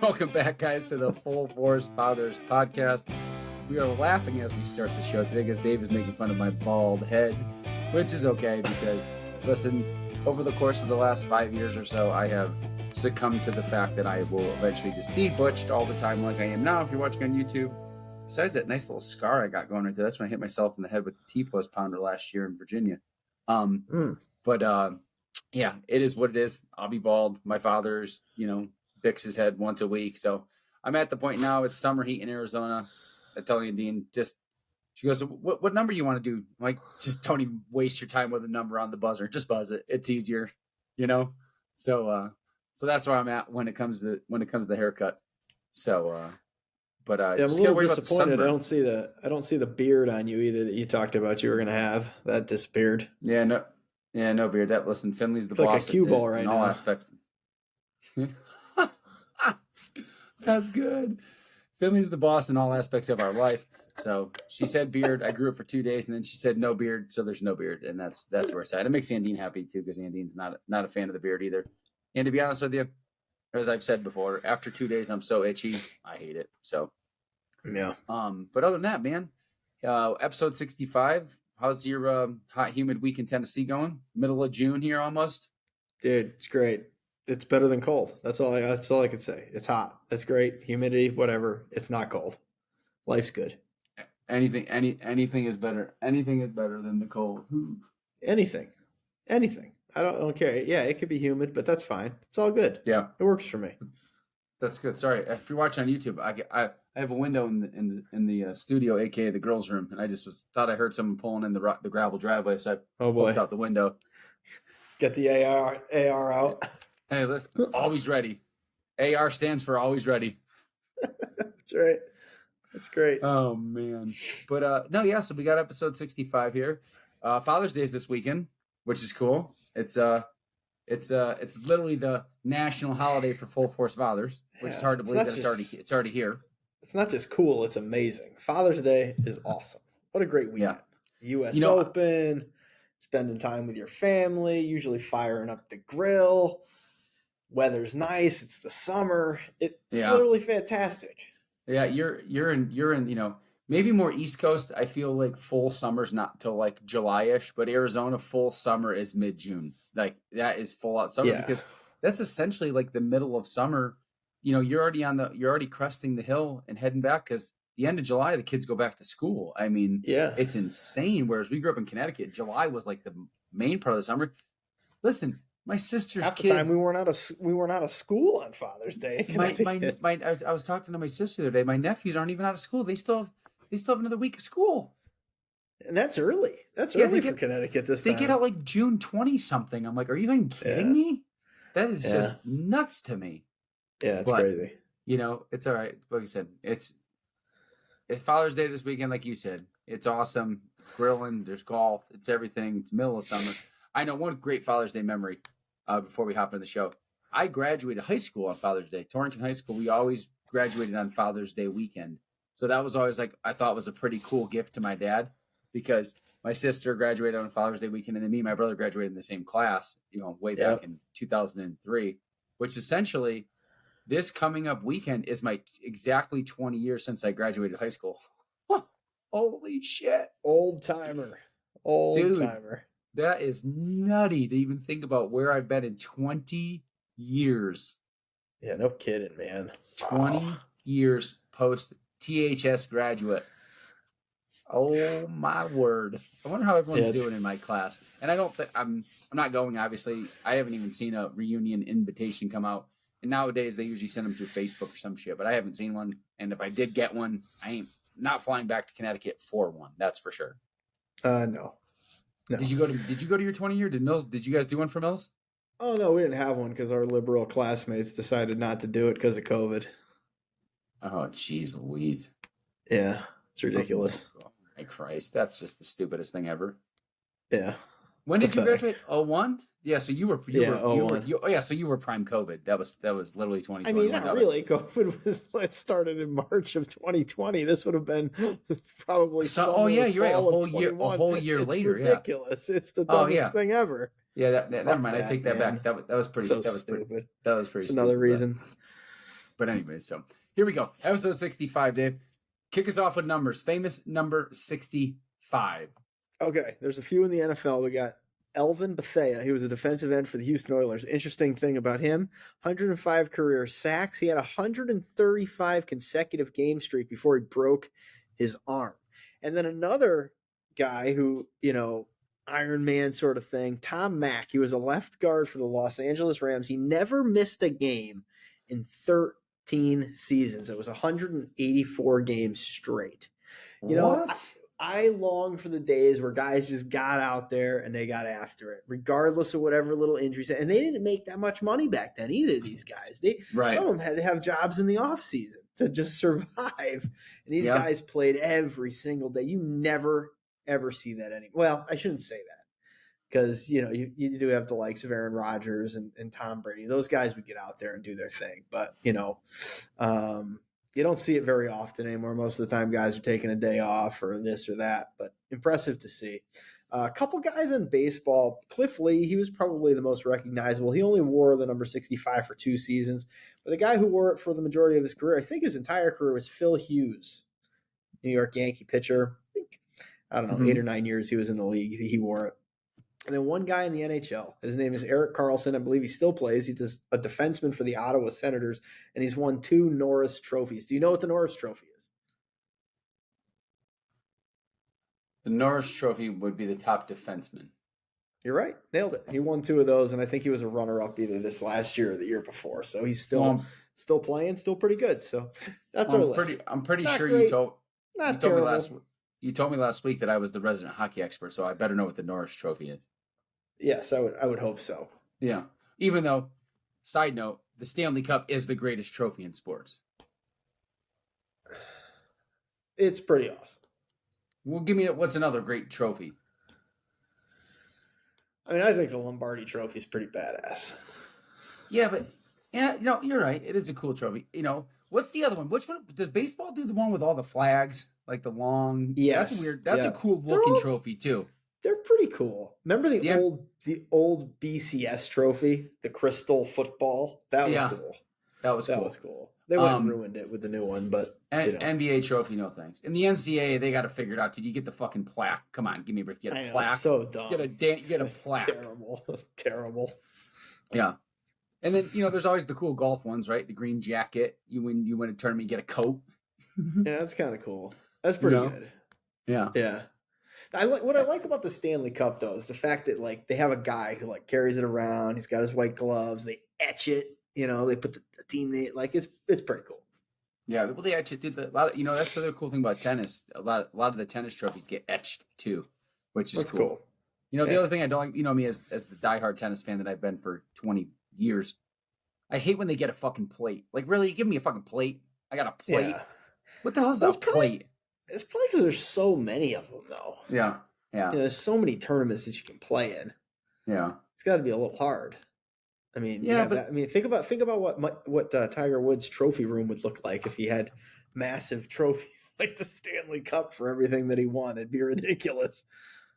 Welcome back, guys, to the Full Force Fathers podcast. We are laughing as we start the show today because Dave is making fun of my bald head, which is okay because, listen, over the course of the last 5 years or so, I have succumbed to the fact that I will eventually just be butched all the time like I am now if you're watching on YouTube. Besides that nice little scar I got going right there, that's when I hit myself in the head with the T-post pounder last year in Virginia. Yeah, it is what it is. I'll be bald. My father's, bicks his head once a week. So I'm at the point now, it's summer heat in Arizona. I tell Nadine, she goes, what number you want to do? I'm like, just don't even waste your time with a number on the buzzer. Just buzz it. It's easier, So that's where I'm at when it comes to the haircut. So, but I'm a little disappointed. I don't see the beard on you either that you talked about you were going to have. That disappeared. Yeah, no beard. Listen, Finley's the boss. Like a cue ball right in now. all aspects. That's good. Finley's the boss in all aspects of our life. So she said beard. I grew it for 2 days, and then she said no beard. So there's no beard, and that's where it's at. It makes Andine happy too because Andine's not a fan of the beard either. And to be honest with you, as I've said before, after 2 days I'm so itchy, I hate it. So yeah. But other than that, man, episode 65. How's your hot, humid week in Tennessee going? Middle of June here almost. Dude, it's great. It's better than cold. That's all I could say. It's hot. That's great. Humidity, whatever. It's not cold. Life's good. Anything is better. Anything is better than the cold. Anything. I don't care. Yeah, it could be humid, but that's fine. It's all good. Yeah, it works for me. That's good. Sorry, if you're watching on YouTube, I have a window in the studio, aka the girls' room, and I just thought I heard someone pulling in the gravel driveway, so I looked out the window. Get the AR out. Hey, listen, always ready. AR stands for always ready. That's right. That's great. Oh man, but no, yeah. So we got episode 65 here. Father's Day is this weekend, which is cool. It's literally the national holiday for Full Force Fathers, which is hard to believe that it's already here. It's not just cool; it's amazing. Father's Day is awesome. What a great weekend! Yeah. U.S. Open, spending time with your family, usually firing up the grill. Weather's nice. It's the summer. It's literally fantastic. Yeah, you're in maybe more East Coast. I feel like full summer's not till like July-ish, but Arizona full summer is mid-June. Like that is full out summer because that's essentially like the middle of summer. You're already cresting the hill and heading back because the end of July the kids go back to school. I mean, it's insane. Whereas we grew up in Connecticut, July was like the main part of the summer. Listen, my sister's Half kids. the time we weren't out of school on Father's Day. I was talking to my sister the other day. My nephews aren't even out of school. They still have another week of school. And that's early. That's early for Connecticut this time. They get out like June 20 something. I'm like, are you even kidding me? That is just nuts to me. Yeah, it's crazy. It's all right. Like I said, it's Father's Day this weekend, like you said. It's awesome. Grilling, there's golf, it's everything. It's middle of summer. I know one great Father's Day memory before we hop into the show. I graduated high school on Father's Day. Torrington High School, we always graduated on Father's Day weekend. So that was always I thought was a pretty cool gift to my dad because my sister graduated on Father's Day weekend and then me and my brother graduated in the same class, way back in 2003, which essentially this coming up weekend is my exactly 20 years since I graduated high school. Holy shit. Old timer. That is nutty to even think about where I've been in 20 years. Yeah, no kidding, man. 20 years post THS graduate. Oh my word! I wonder how everyone's doing in my class. And I don't think I'm not going. Obviously, I haven't even seen a reunion invitation come out. And nowadays they usually send them through Facebook or some shit. But I haven't seen one. And if I did get one, I ain't not flying back to Connecticut for one. That's for sure. No. Did you go to your 20 year? Did you guys do one for Mills? Oh no, we didn't have one because our liberal classmates decided not to do it because of COVID. Oh, jeez Louise. Yeah, it's ridiculous. Oh my Christ, that's just the stupidest thing ever. Yeah. When did you graduate? 01? Yeah, so you were so you were prime COVID. That was literally 2020. I mean, not really. COVID it started in March of 2020. This would have been probably you're right. A whole year it's later. Ridiculous. It's the dumbest thing ever. Yeah, never mind. I take that back. That was pretty. So that was stupid. That was pretty. It's another reason. But anyways, so here we go. Episode 65, Dave. Kick us off with numbers. Famous number 65. Okay, there's a few in the NFL. We got Elvin Bethea. He was a defensive end for the Houston Oilers. Interesting thing about him, 105 career sacks. He had a 135 consecutive game streak before he broke his arm. And then another guy who, Iron Man sort of thing, Tom Mack. He was a left guard for the Los Angeles Rams. He never missed a game in 13 seasons. It was 184 games straight. What? I long for the days where guys just got out there and they got after it, regardless of whatever little injuries. And they didn't make that much money back then either, these guys. Some of them had to have jobs in the offseason to just survive. And these guys played every single day. You never, ever see that anymore. Well, I shouldn't say that because, you do have the likes of Aaron Rodgers and Tom Brady. Those guys would get out there and do their thing. But, you don't see it very often anymore. Most of the time, guys are taking a day off or this or that, but impressive to see. A couple guys in baseball. Cliff Lee, he was probably the most recognizable. He only wore the number 65 for 2 seasons, but the guy who wore it for the majority of his career, I think his entire career, was Phil Hughes, New York Yankee pitcher. I don't know, 8 or 9 years he was in the league. He wore it. And then one guy in the NHL, his name is Erik Karlsson. I believe he still plays. He's a defenseman for the Ottawa Senators, and he's won 2 Norris trophies. Do you know what the Norris Trophy is? The Norris Trophy would be the top defenseman. You're right. Nailed it. He won 2 of those, and I think he was a runner-up either this last year or the year before. So he's still playing, still pretty good. So that's our list. I'm pretty Not sure great, you told terrible. You told me last week that I was the resident hockey expert, so I better know what the Norris Trophy is. Yes, I would hope so. Yeah. Even though, side note, the Stanley Cup is the greatest trophy in sports. It's pretty awesome. Well, give me what's another great trophy? I mean, I think the Lombardi Trophy is pretty badass. Yeah, but you're right. It is a cool trophy. What's the other one? Which one does baseball do? The one with all the flags, like the long. Yes, that's weird. That's a cool looking trophy too. They're pretty cool. Remember the old BCS trophy, the crystal football? That was cool. That was cool. They would have ruined it with the new one, but NBA trophy, no thanks. In the NCAA, they got to figure it out. Did you get the fucking plaque? Come on, give me a break. Get a plaque. So dumb. Get a plaque. Terrible. Yeah. And then there's always the cool golf ones, right? The green jacket. You win a tournament, you get a coat. Yeah, that's kind of cool. That's pretty good. Yeah. Yeah. What I like about the Stanley Cup though is the fact that they have a guy who carries it around. He's got his white gloves. They etch it. They put the team name. It's pretty cool. Yeah, well, they etch it. Dude, that's the other cool thing about tennis. A lot of the tennis trophies get etched too, which is cool. The other thing I don't like, me as the diehard tennis fan that I've been for 20 years, I hate when they get a fucking plate. Really, you give me a fucking plate? I got a plate. Yeah. What the hell is that plate? It's probably because there's so many of them, though. Yeah. There's so many tournaments that you can play in. Yeah. It's got to be a little hard. I mean, think about what Tiger Woods' trophy room would look like if he had massive trophies like the Stanley Cup for everything that he won. It'd be ridiculous.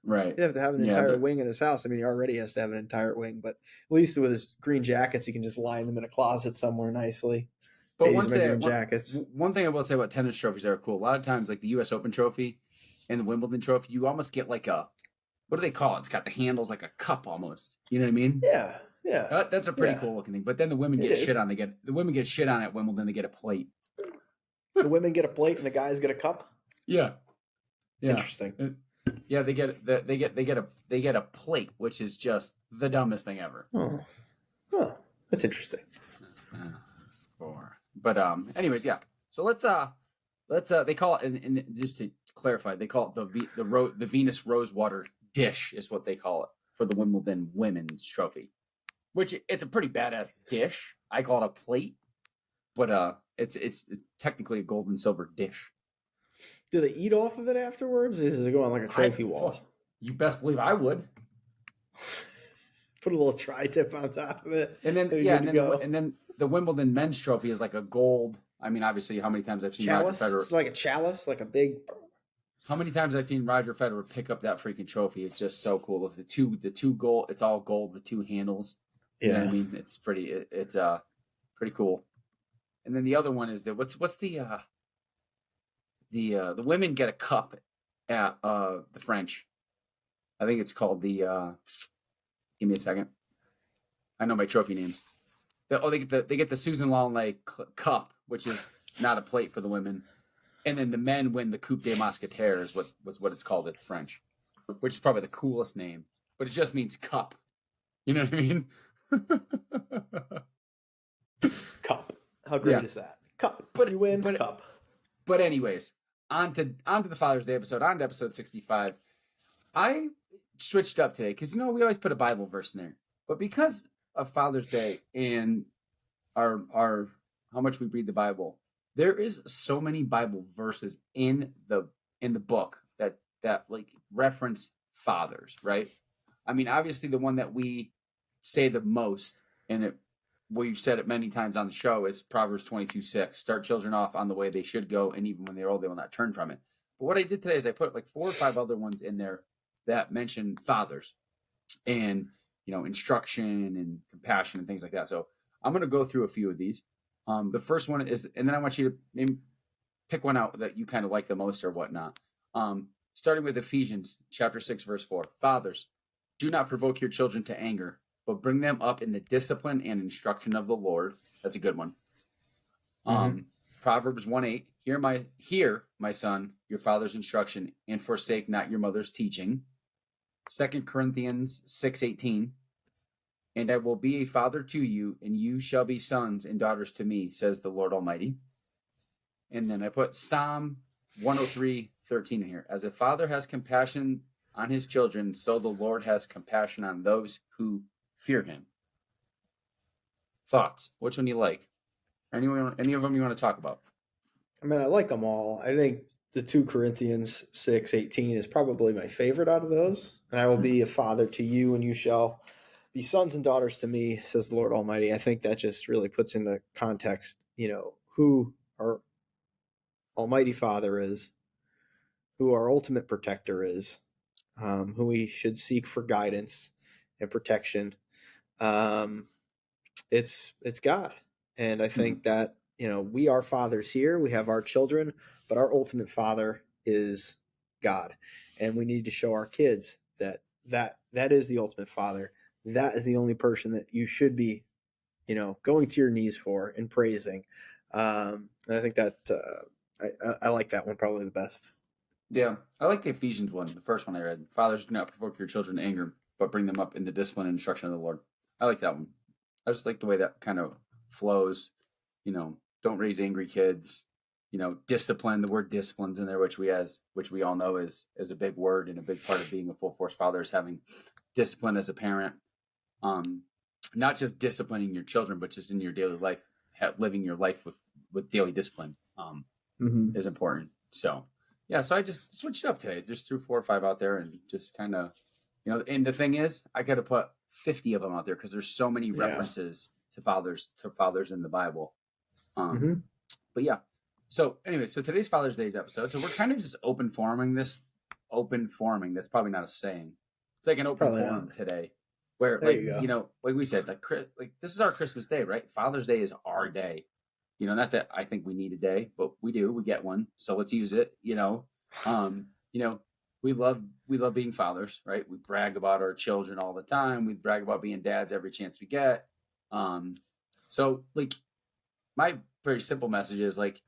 Right. He'd have to have an entire wing in his house. I mean, he already has to have an entire wing, but at least with his green jackets, he can just line them in a closet somewhere nicely. But one thing I will say about tennis trophies that are cool, a lot of times, like the U.S. Open trophy and the Wimbledon trophy, you almost get what do they call it? It's got the handles like a cup almost. You know what I mean? Yeah. Yeah. That's a pretty cool looking thing. But then the women get shit on. The women get shit on at Wimbledon. They get a plate. The women get a plate and the guys get a cup? Yeah. Interesting. Yeah, they get a plate, which is just the dumbest thing ever. Oh, that's interesting. But anyways, yeah. So let's they call it, and just to clarify, they call it the Venus Rosewater dish is what they call it for the Wimbledon women's trophy, which it's a pretty badass dish. I call it a plate, but it's technically a gold and silver dish. Do they eat off of it afterwards? Or does it go on like a trophy wall? You best believe I would. Put a little tri-tip on top of it. And then and then the Wimbledon men's trophy is like a gold. I mean, obviously, how many times I've seen chalice? Roger Federer. It's like a chalice, like a big. How many times I've seen Roger Federer pick up that freaking trophy? It's just so cool. With the two gold, it's all gold. The 2 handles. You know what I mean? It's pretty. It's pretty cool. And then the other one is that what's the women get a cup at the French. I think it's called the give me a second. I know my trophy names. They get the Susan Longley cup, which is not a plate for the women. And then the men win the Coupe des Mousquetaires, what it's called at French, which is probably the coolest name, but it just means cup. You know what I mean? Cup. How great Yeah. is that? Cup. But- You win. but- cup. But anyways, on to the Father's Day episode, on to episode 65. I switched up today because we always put a Bible verse in there, but because of Father's Day and our how much we read the Bible, there is so many Bible verses in the book that like reference fathers, right? I mean, obviously the one that we say the most, and we've said it many times on the show, is Proverbs 22:6. Start children off on the way they should go, and even when they're old, they will not turn from it. But what I did today is I put like 4 or 5 other ones in there that mention fathers and instruction and compassion and things like that. So I'm going to go through a few of these. The first one is, and then I want you to maybe pick one out that you kind of like the most or whatnot. Starting with Ephesians chapter 6, verse 4. Fathers, do not provoke your children to anger, but bring them up in the discipline and instruction of the Lord. That's a good one. Proverbs 1:8. Hear, my son, your father's instruction, and forsake not your mother's teaching. 2 Corinthians 6:18. And I will be a father to you, and you shall be sons and daughters to me, says the Lord Almighty. And then I put Psalm 103:13 in here. As a father has compassion on his children, so the Lord has compassion on those who fear him. Thoughts? Which one do you like? Any of them you want to talk about? I mean, I like them all. I think the 2 Corinthians 6:18 is probably my favorite out of those. And I will be a father to you, and you shall be sons and daughters to me, says the Lord Almighty. I think that just really puts into context, who our Almighty Father is, who our ultimate protector is, who we should seek for guidance and protection. It's God. And I think that, we are fathers here. We have our children, but our ultimate father is God. And we need to show our kids that is the ultimate father. That is the only person that you should be, going to your knees for and praising. And I think that I like that one probably the best. Yeah, I like the Ephesians one, the first one I read. Fathers, do not provoke your children to anger, but bring them up in the discipline and instruction of the Lord. I like that one. I just like the way that kind of flows. Don't raise angry kids. Discipline. The word discipline's in there, which we all know is a big word and a big part of being a full force father is having discipline as a parent. Not just disciplining your children, but just in your daily life, living your life with daily discipline is important. So yeah, so I just switched it up today. Just threw 4 or 5 out there and just kind of, and the thing is, I got to put 50 of them out there because there's so many references to fathers in the Bible. But yeah. So anyway, so today's Father's Day's episode. So we're kind of just open forming. That's probably not a saying. It's like an open Probably forum not. today, where There you go. like we said, like this is our Christmas day, right? Father's Day is our day. Not that I think we need a day, but we do. We get one, so let's use it. We love being fathers, right? We brag about our children all the time. We brag about being dads every chance we get. So like my very simple message is like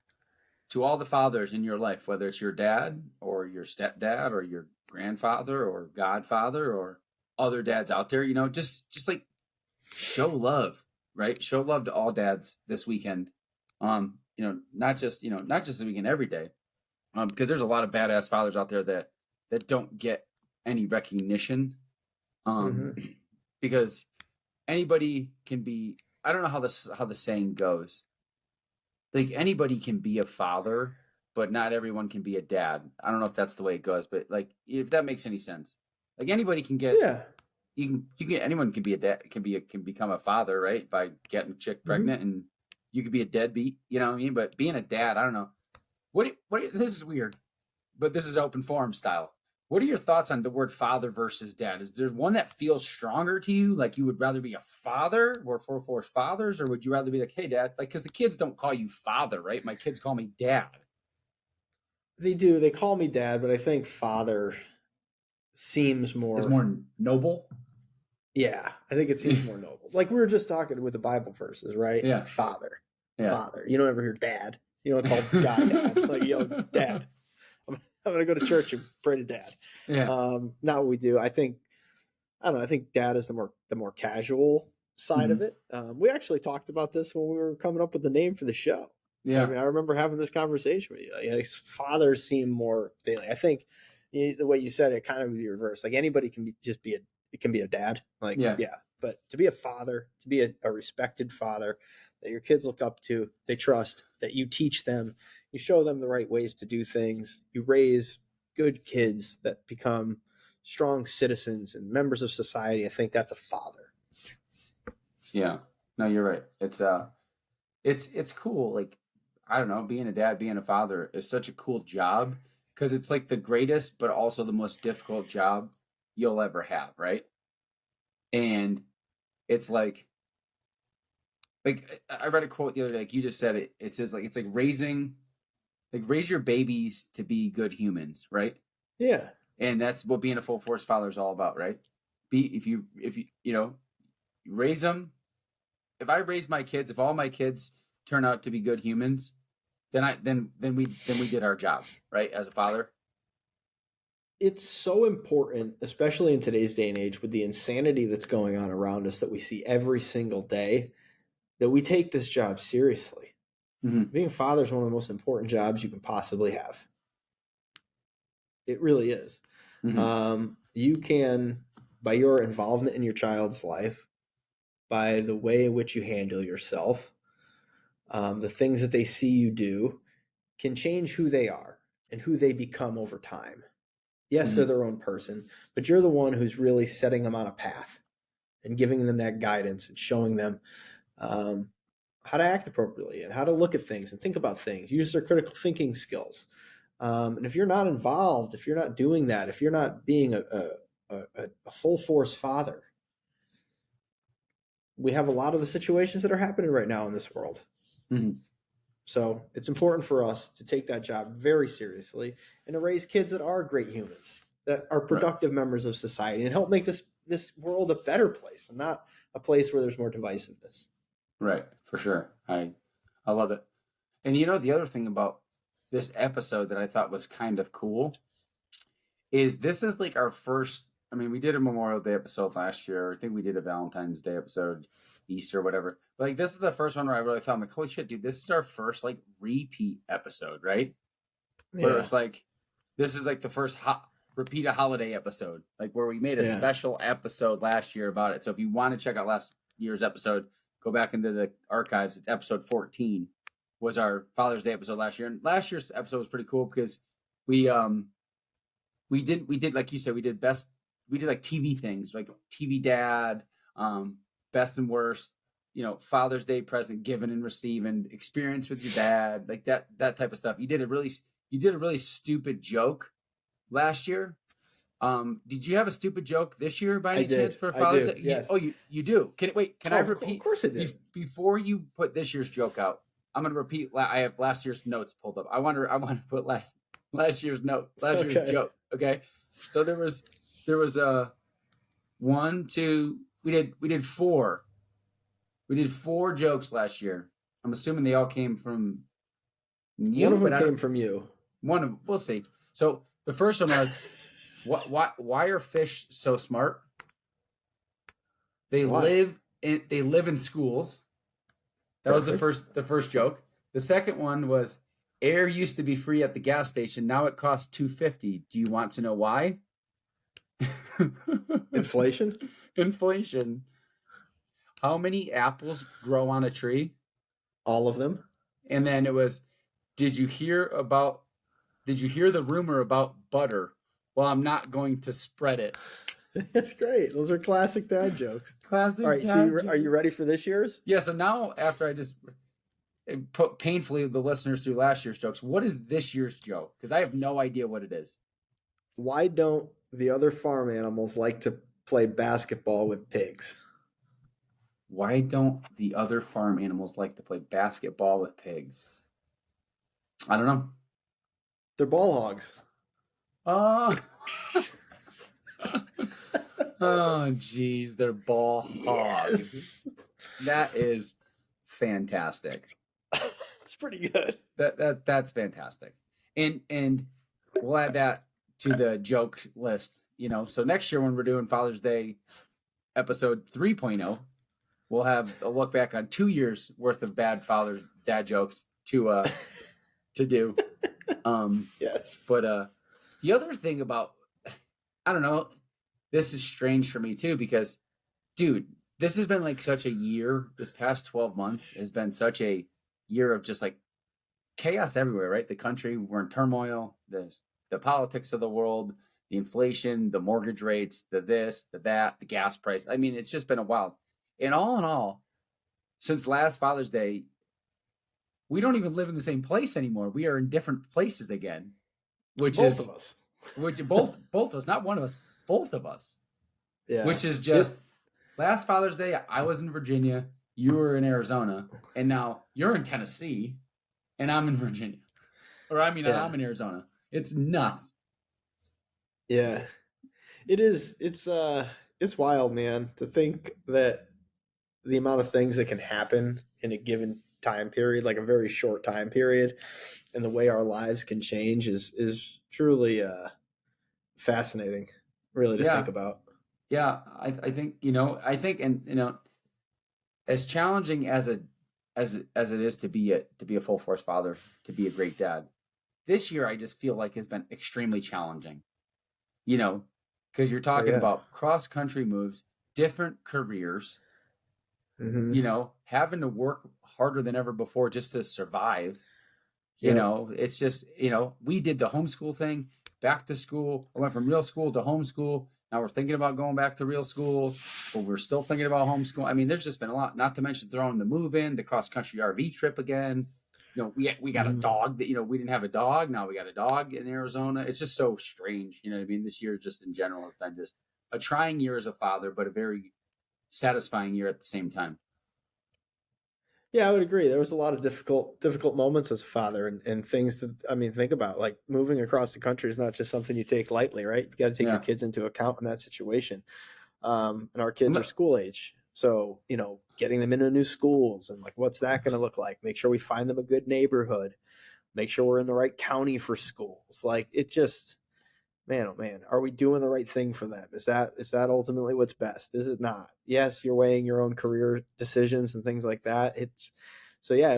to all the fathers in your life, whether it's your dad or your stepdad or your grandfather or godfather or other dads out there, just like show love, right? Show love to all dads this weekend. Not just the weekend, every day. Because there's a lot of badass fathers out there that don't get any recognition. Because anybody can be, I don't know how the saying goes. Like anybody can be a father, but not everyone can be a dad. I don't know if that's the way it goes, but like if that makes any sense. Like anybody can get anyone can be a dad, can become a father, right? By getting a chick pregnant, and you could be a deadbeat, you know what I mean? But being a dad, I don't know. This is weird, but this is open forum style. What are your thoughts on the word father versus dad? Is there one that feels stronger to you? Like you would rather be a father, we're full force fathers, or would you rather be like, hey, dad? Like, because the kids don't call you father, right? My kids call me dad. They do. They call me dad, but I think father seems Is more. more noble. Yeah, I think it seems more noble. Like we were just talking with the Bible verses, right? Yeah. Father, Yeah. father. You don't ever hear dad. You don't call God dad. Like you yell, dad. I'm going to go to church and pray to dad. Yeah. Not what we do. I don't know. I think dad is the more casual side of it. We actually talked about this when we were coming up with the name for the show. Yeah. I mean, I remember having this conversation with you. Like, fathers seem more daily. I think the way you said it kind of would be reversed. Like anybody can be a dad. Like, Yeah. But to be a father, to be a respected father that your kids look up to, they trust, that you teach them, you show them the right ways to do things, you raise good kids that become strong citizens and members of society. I think that's a father. Yeah. No, you're right. It's cool. Like, I don't know, being a dad, being a father is such a cool job because it's like the greatest, but also the most difficult job you'll ever have, right? And it's like I read a quote the other day, like you just said it. It says like it's like raise your babies to be good humans, right? Yeah. And that's what being a full force father is all about, right? If you raise them. If I raise my kids, if all my kids turn out to be good humans, then we did our job, right? As a father. It's so important, especially in today's day and age with the insanity that's going on around us that we see every single day, that we take this job seriously. Mm-hmm. Being a father is one of the most important jobs you can possibly have. It really is. Mm-hmm. You can, by your involvement in your child's life, by the way in which you handle yourself, the things that they see you do can change who they are and who they become over time. Yes, they're their own person, but you're the one who's really setting them on a path and giving them that guidance and showing them how to act appropriately and how to look at things and think about things, use their critical thinking skills. And if you're not involved, if you're not doing that, if you're not being a full force father, we have a lot of the situations that are happening right now in this world. Mm-hmm. So it's important for us to take that job very seriously and to raise kids that are great humans, that are productive members of society, and help make this world a better place and not a place where there's more divisiveness. Right, for sure. I love it. And the other thing about this episode that I thought was kind of cool is this is like our first. I mean, we did a Memorial Day episode last year. I think we did a Valentine's Day episode, Easter, whatever. But like this is the first one where I really thought, I'm like, holy shit, dude, this is our first like repeat episode, right? Yeah. Where it's like this is like the first repeat a holiday episode, like where we made a special episode last year about it. So if you want to check out last year's episode, go back into the archives. It's episode 14 was our Father's Day episode last year. And last year's episode was pretty cool because we did like you said, we did like TV things, like TV dad, best and worst, Father's Day present given and receiving, experience with your dad, like that type of stuff. You did a really stupid joke last year. Did you have a stupid joke this year by any chance for Father's Day? Yes. You do. Can I repeat? Of course I did. Before you put this year's joke out, I'm going to repeat. I have last year's notes pulled up. I want to put last year's joke. Okay. So there was a 1, 2. We did 4. We did 4 jokes last year. I'm assuming they all came from you. One of them came from you. We'll see. So the first one was, why are fish so smart? They live in schools. That was the first joke. The second one was, air used to be free at the gas station. Now it costs $2.50. Do you want to know why? Inflation. How many apples grow on a tree? All of them. And then it was, did you hear the rumor about butter? Well, I'm not going to spread it. That's great. Those are classic dad jokes. Classic. All right. So are you ready for this year's? Yeah. So now after I just put painfully the listeners through last year's jokes, what is this year's joke? Because I have no idea what it is. Why don't the other farm animals like to play basketball with pigs? Why don't the other farm animals like to play basketball with pigs? I don't know. They're ball hogs. Oh, oh, geez, they're ball hogs. Yes. That is fantastic. It's pretty good. That's fantastic. And we'll add that to the joke list. So next year when we're doing Father's Day episode 3.0, we'll have a look back on 2 years worth of bad father's dad jokes to do. Yes. But the other thing about, I don't know, this is strange for me too because, dude, this has been like such a year. This past 12 months has been such a year of just like chaos everywhere, right? The country, we're in turmoil. The politics of the world, the inflation, the mortgage rates, the this, the that, the gas price. I mean, it's just been a wild. And all in all, since last Father's Day, we don't even live in the same place anymore. We are in different places again, which Both is of us. which both of us, not one of us, both of us. Yeah. Which is just last Father's Day, I was in Virginia, you were in Arizona, and now you're in Tennessee, and I'm in Virginia. Or I'm in Arizona. It's nuts. Yeah. It is. It's wild, man, to think that the amount of things that can happen in a given time period, like a very short time period, and the way our lives can change is truly fascinating, really, to think about. Yeah, I think and as challenging as it is to be a full force father, to be a great dad, this year I just feel like has been extremely challenging. Because you're talking about cross country moves, different careers, having to work harder than ever before just to survive. It's just, we did the homeschool thing, back to school. I went from real school to homeschool. Now we're thinking about going back to real school, but we're still thinking about homeschool. I mean, there's just been a lot, not to mention throwing the move in, the cross country RV trip again. We got a dog that, we didn't have a dog. Now we got a dog in Arizona. It's just so strange. You know what I mean? This year just in general has been just a trying year as a father, but a very satisfying year at the same time. Yeah, I would agree. There was a lot of difficult moments as a father, and things that, I mean, think about, like moving across the country is not just something you take lightly, right? You got to take your kids into account in that situation. And our kids are school age, so getting them into new schools and like what's that going to look like? Make sure we find them a good neighborhood. Make sure we're in the right county for schools. Like it just, man, oh man, are we doing the right thing for them? Is that ultimately what's best? Is it not? Yes, you're weighing your own career decisions and things like that. It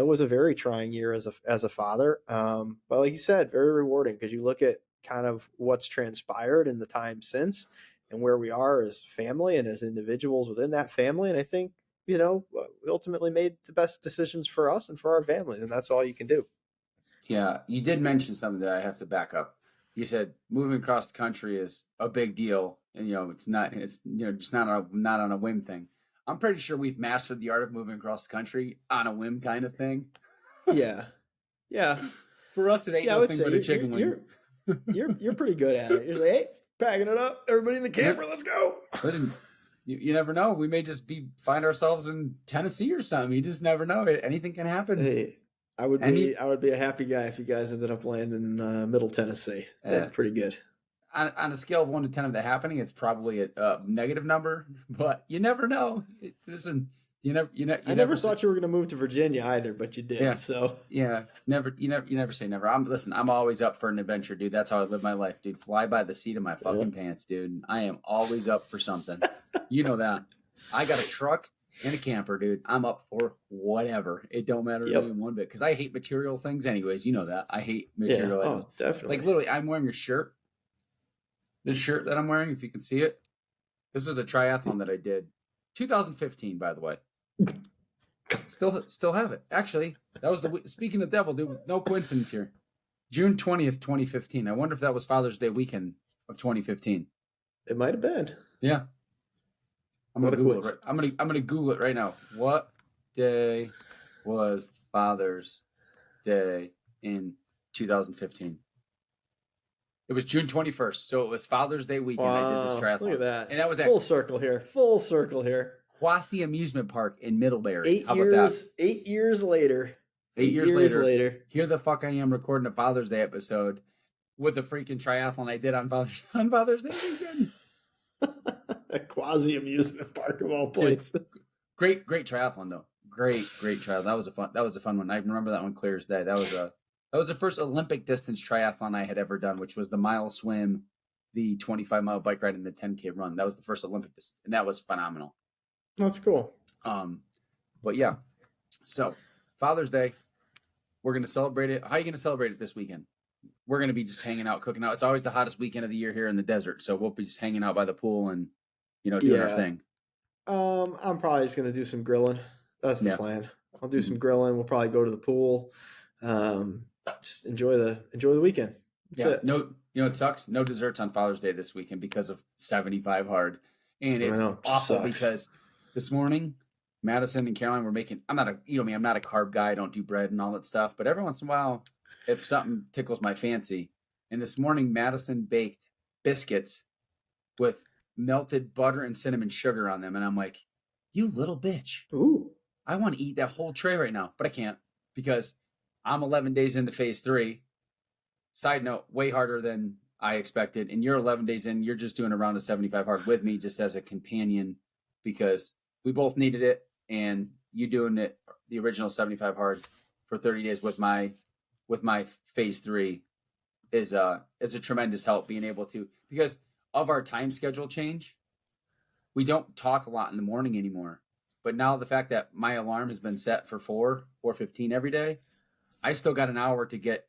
was a very trying year as a father. But like you said, very rewarding because you look at kind of what's transpired in the time since and where we are as family and as individuals within that family. And I think, we ultimately made the best decisions for us and for our families, and that's all you can do. Yeah, you did mention something that I have to back up. You said moving across the country is a big deal, and it's just not on a whim thing. I'm pretty sure we've mastered the art of moving across the country on a whim kind of thing. Yeah. For us, it ain't nothing but a chicken wing. You're pretty good at it. You're like, hey, packing it up, everybody in the camper, let's go. Listen, you never know. We may just find ourselves in Tennessee or something. You just never know. Anything can happen. Hey, I would be a happy guy if you guys ended up landing in Middle Tennessee. That'd be pretty good. On a scale of 1 to 10 of that happening, it's probably a negative number, but you never know. Listen, you never thought you were going to move to Virginia either, but you did. Yeah. So yeah, you never say never. I'm always up for an adventure, dude. That's how I live my life, dude. Fly by the seat of my fucking pants, dude. I am always up for something. You know that. I got a truck and a camper, dude. I'm up for whatever. It don't matter to me one bit because I hate material things, anyways. You know that. I hate material items. Oh, definitely. Like literally, I'm wearing a shirt. This shirt that I'm wearing, if you can see it, this is a triathlon that I did, 2015, by the way. Still have it. Actually, that was speaking of the devil, dude. No coincidence here. June 20th, 2015. I wonder if that was Father's Day weekend of 2015. It might have been. Yeah. I'm gonna Google it. I'm gonna Google it right now. What day was Father's Day in 2015? It was June 21st, so it was Father's Day weekend. I did this Wow, triathlon, look at that. and that was at Full circle here. Full circle here. Quasi Amusement Park in Middlebury. 8 How about that? years, 8 years later. 8 years later, here the fuck I am recording a Father's Day episode with a freaking triathlon I did on Father's Day weekend. A quasi amusement park of all places. Great triathlon though. Great triathlon. That was a fun one. I remember that one clear as day. That was the first Olympic distance triathlon I had ever done, which was the mile swim, the 25-mile bike ride, and the 10K run. That was the first Olympic distance, and that was phenomenal. That's cool. But yeah, so Father's Day, we're gonna celebrate it. How are you gonna celebrate it this weekend? We're gonna be just hanging out, cooking out. It's always the hottest weekend of the year here in the desert, so we'll be just hanging out by the pool and doing our thing. I'm probably just gonna do some grilling. That's the plan. I'll do some grilling. We'll probably go to the pool. Just enjoy the weekend. That's it. No, it sucks. No desserts on Father's Day this weekend because of 75 hard, and it's awful because this morning Madison and Caroline were making. I'm not a I'm not a carb guy. I don't do bread and all that stuff. But every once in a while, if something tickles my fancy, and this morning Madison baked biscuits with melted butter and cinnamon sugar on them, and I'm like, you little bitch. Ooh. I want to eat that whole tray right now, but I can't because I'm 11 days into phase 3. Side note, way harder than I expected. And you're 11 days in. You're just doing a round of 75 hard with me just as a companion because we both needed it. And you doing it, the original 75 hard for 30 days with my phase 3 is a tremendous help being able to, because of our time schedule change, we don't talk a lot in the morning anymore. But now the fact that my alarm has been set for 4:15 every day, I still got an hour to get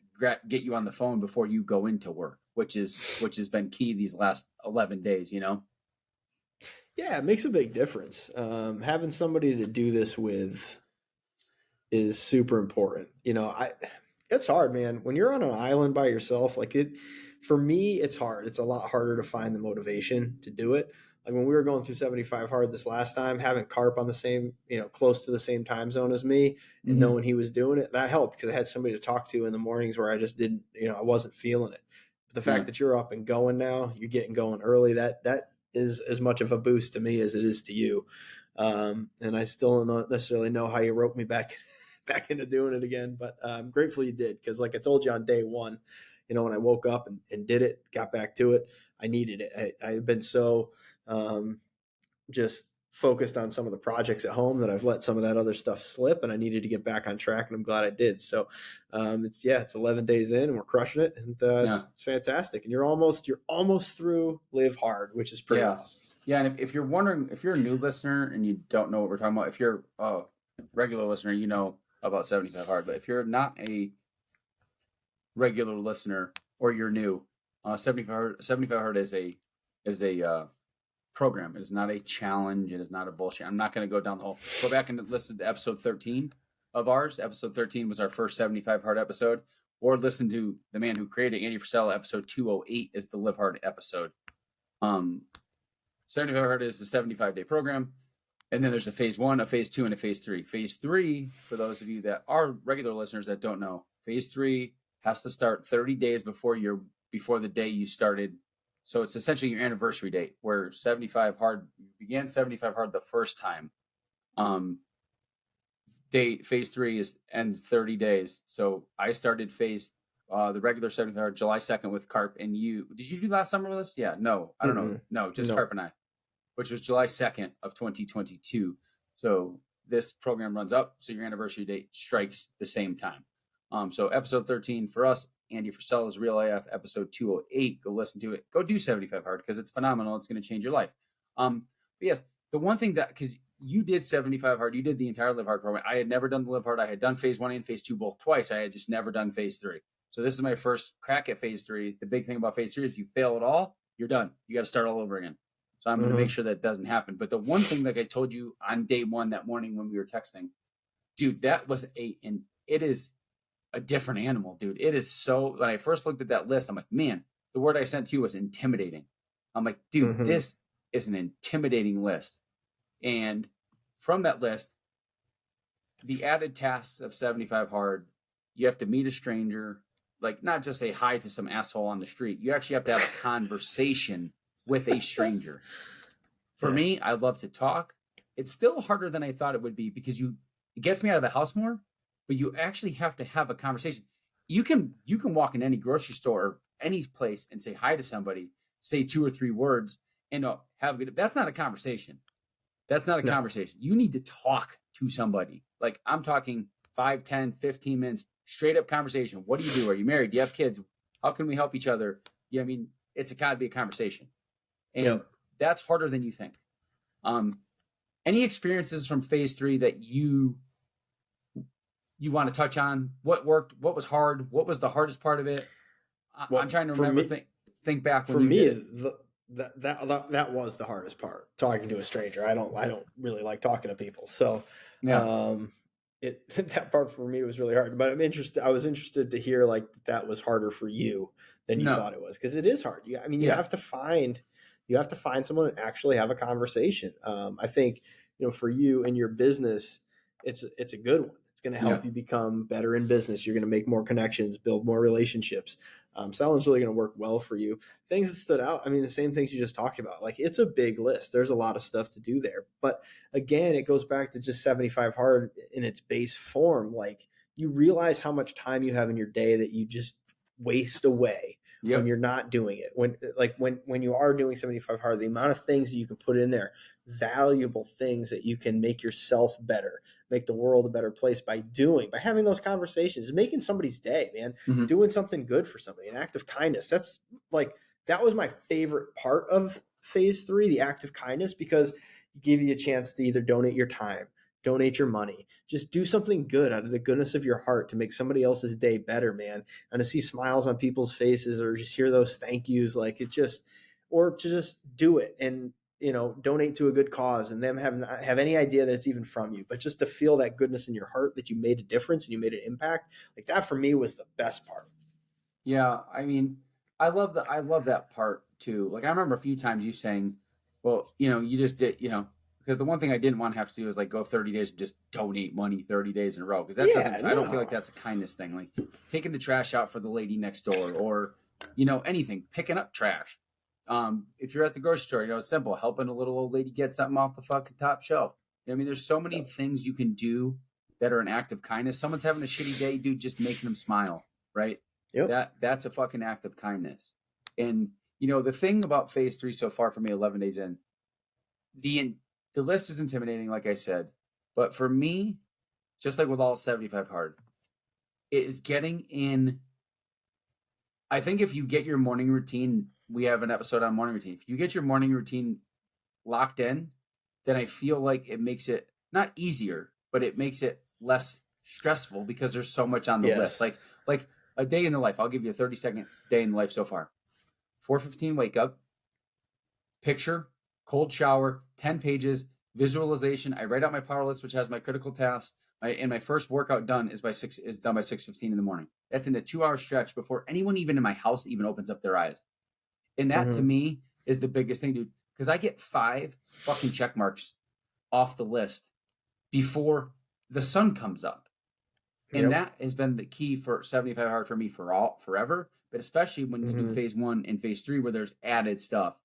you on the phone before you go into work, which has been key these last 11 days, Yeah, it makes a big difference. Having somebody to do this with is super important. It's hard, man. When you're on an island by yourself, for me, it's hard. It's a lot harder to find the motivation to do it. Like when we were going through 75 hard this last time, having Carp on the same, close to the same time zone as me and knowing he was doing it, that helped because I had somebody to talk to in the mornings where I just didn't, I wasn't feeling it. But the fact that you're up and going now, you're getting going early, that is as much of a boost to me as it is to you. And I still don't necessarily know how you roped me back into doing it again, but I'm grateful you did because like I told you on day one, when I woke up and did it, got back to it, I needed it. I've been so just focused on some of the projects at home that I've let some of that other stuff slip, and I needed to get back on track, and I'm glad I did. So it's 11 days in and we're crushing it, and it's fantastic. And you're almost through Live Hard, which is pretty awesome. Yeah, and if you're wondering, if you're a new listener and you don't know what we're talking about, if you're a regular listener, you know about 75 hard. But if you're not a regular listener or you're new, 75 hard is a program. It is not a challenge. It is not a bullshit. I'm not going to go down the whole. Go back and listen to episode 13 of ours. Episode 13 was our first 75 hard episode. Or listen to the man who created Andy Frisella. Episode 208 is the Live Hard episode. 75 hard is the 75-day program. And then there's a phase 1, a phase 2, and a phase 3. Phase 3, for those of you that are regular listeners that don't know, phase 3 has to start 30 days before the day you started. So it's essentially your anniversary date where 75 hard began 75 hard the first time. Phase 3 ends 30 days. So I started the regular 75 hard July 2nd with Carp, and you. Did you do last summer with us? Yeah, no, I don't know. No, just Carp and I, which was July 2nd of 2022. So this program runs up, so your anniversary date strikes the same time. So episode 13 for us, Andy Frisella's Real AF, episode 208. Go listen to it. Go do 75 hard because it's phenomenal. It's going to change your life. But yes, the one thing because you did 75 hard, you did the entire Live Hard program. I had never done the Live Hard. I had done phase 1 and phase 2 both twice. I had just never done phase 3. So this is my first crack at phase 3. The big thing about phase 3 is if you fail at all, you're done. You got to start all over again. So I'm going to make sure that doesn't happen. But the one thing, like I told you on day 1 that morning when we were texting, dude, that was and it is a different animal, dude. It is so, when I first looked at that list, I'm like, man, the word I sent to you was intimidating. I'm like, dude, this is an intimidating list. And from that list, the added tasks of 75 hard, you have to meet a stranger, like not just say hi to some asshole on the street. You actually have to have a conversation with a stranger. For Yeah. me, I love to talk. It's still harder than I thought it would be because it gets me out of the house more, but you actually have to have a conversation. You can walk in any grocery store or any place and say hi to somebody, say 2 or 3 words, and have a good. That's not a conversation. That's not a No. conversation. You need to talk to somebody. Like I'm talking 5, 10, 15 minutes, straight up conversation. What do you do? Are you married? Do you have kids? How can we help each other? You know what I mean? It's gotta be a conversation. And Yep. that's harder than you think. Any experiences from phase 3 that you want to touch on? What worked? What was hard? What was the hardest part of it? Well, I'm trying to for remember. me- Think back when For you me, did it. that was the hardest part. Talking to a stranger. I don't really like talking to people. So, Yeah. it that part for me was really hard. But I was interested to hear like that was harder for you than you No. thought it was, because it is hard. You Yeah. have to find someone and actually have a conversation. I think for you and your business, it's a good one. It's going to help you become better in business. You're going to make more connections, build more relationships. So that one's really going to work well for you. Things that stood out, I mean, the same things you just talked about. Like, it's a big list. There's a lot of stuff to do there. But again, it goes back to just 75 hard in its base form. Like, you realize how much time you have in your day that you just waste away when you're not doing it. When you are doing 75 hard, the amount of things that you can put in there, valuable things that you can make yourself better, make the world a better place by having those conversations, making somebody's day, man. Mhm. Doing something good for somebody, an act of kindness. That was my favorite part of phase 3, the act of kindness, because it gave you a chance to either donate your time, donate your money, just do something good out of the goodness of your heart to make somebody else's day better, man. And to see smiles on people's faces or just hear those thank yous, or to just do it and donate to a good cause, and them have any idea that it's even from you, but just to feel that goodness in your heart that you made a difference and you made an impact, like that for me was the best part. Yeah, I mean, I love that part too. Like I remember a few times you saying, "Well, you just did, because the one thing I didn't want to have to do is like go 30 days and just donate money 30 days in a row because that doesn't. I don't feel like that's a kindness thing. Like taking the trash out for the lady next door, or anything, picking up trash. If you're at the grocery store, it's simple, helping a little old lady get something off the fucking top shelf. I mean, there's so many things you can do that are an act of kindness. Someone's having a shitty day, dude, just making them smile, right? Yep. That's a fucking act of kindness. And the thing about phase 3 so far for me, 11 days in, the list is intimidating, like I said, but for me, just like with all 75 hard, it is getting in. I think if you get your morning routine, we have an episode on morning routine. If you get your morning routine locked in, then I feel like it makes it not easier, but it makes it less stressful because there's so much on the list. Like a day in the life. I'll give you a 30-second day in the life so far. 4:15 wake up, picture, cold shower, 10 pages, visualization. I write out my power list, which has my critical tasks. My first workout done is done by 6:15 in the morning. That's in a 2-hour stretch before anyone even in my house even opens up their eyes. And that to me is the biggest thing, dude. Because I get 5 fucking check marks off the list before the sun comes up. And that has been the key for 75 hard for me forever. But especially when you do phase 1 and phase 3 where there's added stuff.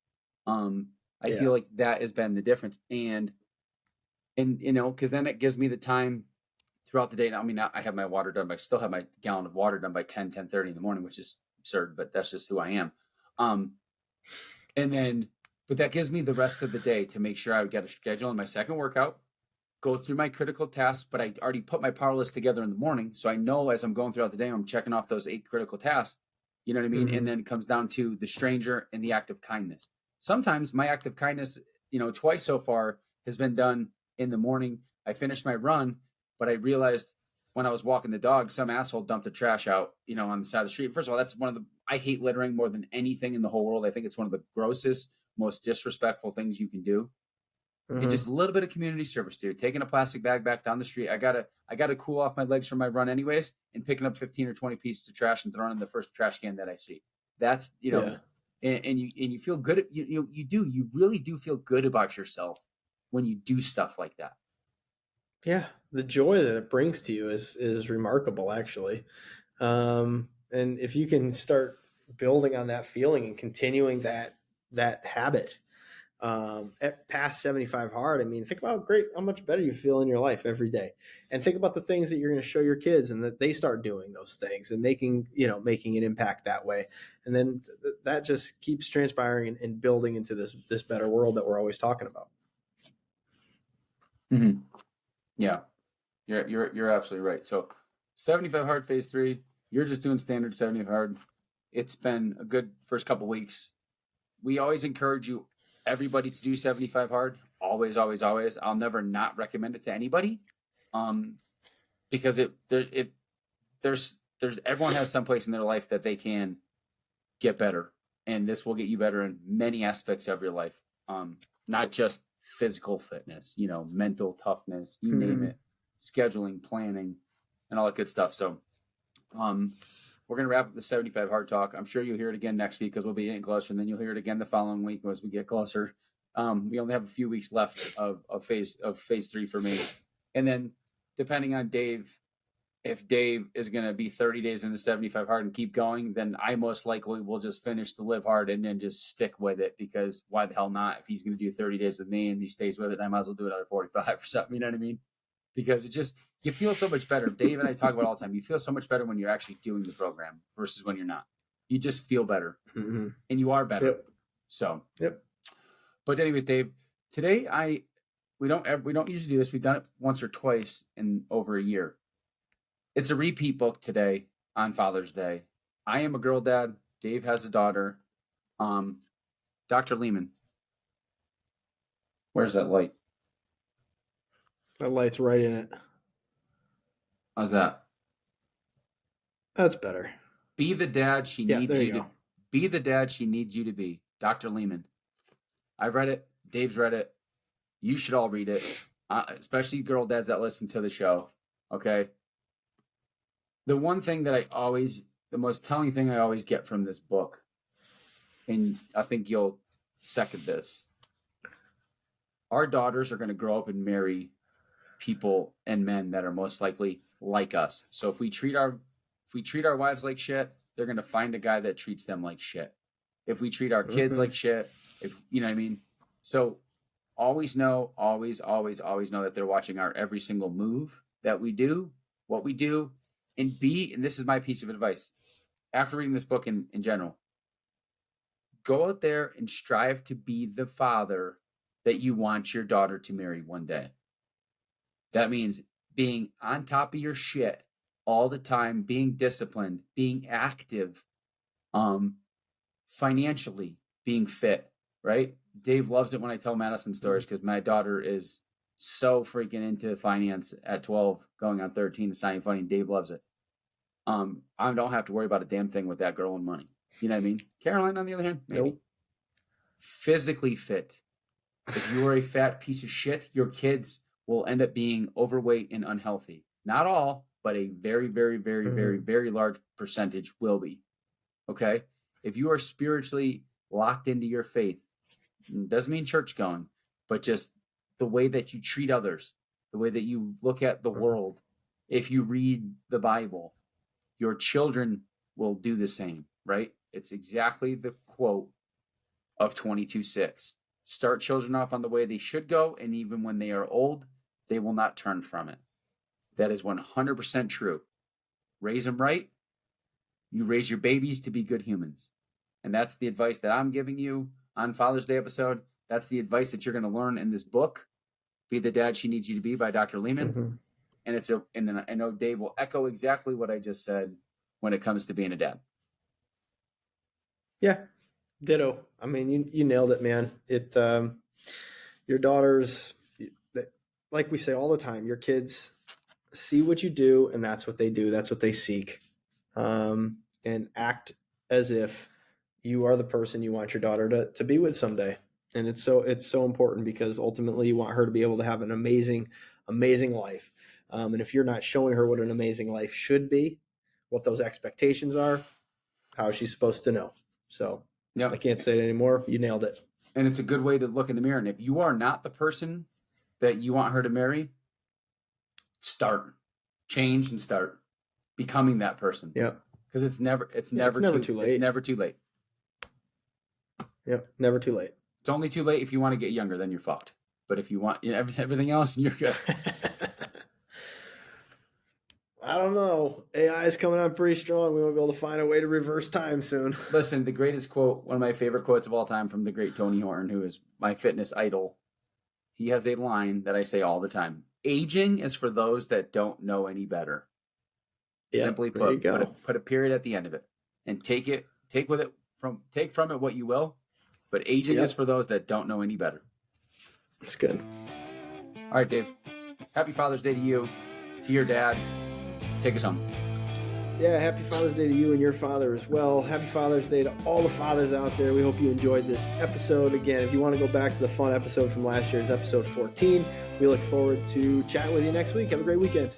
I feel like that has been the difference. And because then it gives me the time throughout the day. I mean, I have my water done, but I still have my gallon of water done by 10:30 in the morning, which is absurd, but that's just who I am. But that gives me the rest of the day to make sure I get a schedule in my second workout, go through my critical tasks, but I already put my power list together in the morning. So I know as I'm going throughout the day, I'm checking off those 8 critical tasks. You know what I mean? And then it comes down to the stranger and the act of kindness. Sometimes my act of kindness, twice so far has been done in the morning. I finished my run, but I realized when I was walking the dog, some asshole dumped the trash out, on the side of the street. First of all, that's I hate littering more than anything in the whole world. I think it's one of the grossest, most disrespectful things you can do. And just a little bit of community service, dude. Taking a plastic bag back down the street. I gotta cool off my legs from my run anyways, and picking up 15 or 20 pieces of trash and throwing in the first trash can that I see. That's and you feel good. You really do feel good about yourself when you do stuff like that. Yeah, the joy that it brings to you is remarkable, actually. And if you can start building on that feeling and continuing that habit at past 75 hard, I mean, think about how much better you feel in your life every day, and think about the things that you're going to show your kids, and that they start doing those things and making an impact that way, and then that just keeps transpiring and building into this better world that we're always talking about. Mm-hmm. Yeah, you're absolutely right. So 75 hard phase 3, you're just doing standard 75 hard. It's been a good first couple weeks. We always encourage everybody to do 75 hard. Always, always, always. I'll never not recommend it to anybody. Because there's everyone has some place in their life that they can get better, and this will get you better in many aspects of your life. Not just physical fitness, mental toughness, you name it, scheduling, planning, and all that good stuff. So, we're going to wrap up the 75 hard talk. I'm sure you'll hear it again next week because we'll be getting closer, and then you'll hear it again the following week as we get closer. We only have a few weeks left of phase 3 for me. And then depending on Dave, if Dave is going to be 30 days in the 75 hard and keep going, then I most likely will just finish the live hard and then just stick with it, because why the hell not? If he's going to do 30 days with me and he stays with it, I might as well do another 45 or something. You know what I mean? Because it just, you feel so much better. Dave and I talk about it all the time. You feel so much better when you're actually doing the program versus when you're not. You just feel better, and you are better. Yep. So, yep. But anyways, Dave, today we don't usually do this. We've done it once or twice in over a year. It's a repeat book today on Father's Day. I am a girl dad. Dave has a daughter. Dr. Lehman, where's that light? That light's right in it. How's that? That's better. Be the dad she needs you to be. The dad she needs you to be. Dr. Lehman. I've read it. Dave's read it. You should all read it, especially girl dads that listen to the show. Okay. The one thing that the most telling thing I always get from this book, and I think you'll second this, our daughters are going to grow up and marry people and men that are most likely like us. So if we treat our wives like shit, they're going to find a guy that treats them like shit. If we treat our kids like shit, if you know what I mean. So always know that they're watching our every single move that we do, what we do, and this is my piece of advice after reading this book in general. Go out there and strive to be the father that you want your daughter to marry one day. That means being on top of your shit all the time, being disciplined, being active, financially, being fit, right? Dave loves it when I tell Madison stories because my daughter is so freaking into finance at 12, going on 13, it's not even funny. Dave loves it. I don't have to worry about a damn thing with that girl and money. You know what I mean? Caroline, on the other hand, maybe. Nope. Physically fit. If you are a fat piece of shit, your kids will end up being overweight and unhealthy. Not all, but a very, very, very, very, very large percentage will be. Okay? If you are spiritually locked into your faith, doesn't mean church going, but just the way that you treat others, the way that you look at the world. If you read the Bible, your children will do the same, right? It's exactly the quote of 22:6. Start children off on the way they should go, and even when they are old, they will not turn from it. That is 100% true. Raise them right. You raise your babies to be good humans. And that's the advice that I'm giving you on Father's Day episode. That's the advice that you're going to learn in this book, Be the Dad She Needs You to Be by Dr. Lehman. And I know Dave will echo exactly what I just said when it comes to being a dad. Yeah, ditto. I mean, you nailed it, man. Your daughters, like we say all the time, your kids see what you do, and that's what they do. That's what they seek, and act as if you are the person you want your daughter to be with someday. And it's so important, because ultimately you want her to be able to have an amazing life. And if you're not showing her what an amazing life should be, what those expectations are, how is she supposed to know? So I can't say it anymore. You nailed it. And it's a good way to look in the mirror. And if you are not the person that you want her to marry, change and start becoming that person. Yep. Because it's never too late. It's never too late. Yep, never too late. It's only too late if you want to get younger, then you're fucked. But if you want everything else, you're good. I don't know. AI is coming on pretty strong. We won't be able to find a way to reverse time soon. Listen, the greatest quote, one of my favorite quotes of all time from the great Tony Horton, who is my fitness idol. He has a line that I say all the time. Aging is for those that don't know any better. Yeah, Simply put a period at the end of it. And take from it what you will. But aging is for those that don't know any better. That's good. All right, Dave. Happy Father's Day to you, to your dad. Take us home. Yeah, happy Father's Day to you and your father as well. Happy Father's Day to all the fathers out there. We hope you enjoyed this episode. Again, if you want to go back to the fun episode from last year's episode 14, we look forward to chatting with you next week. Have a great weekend.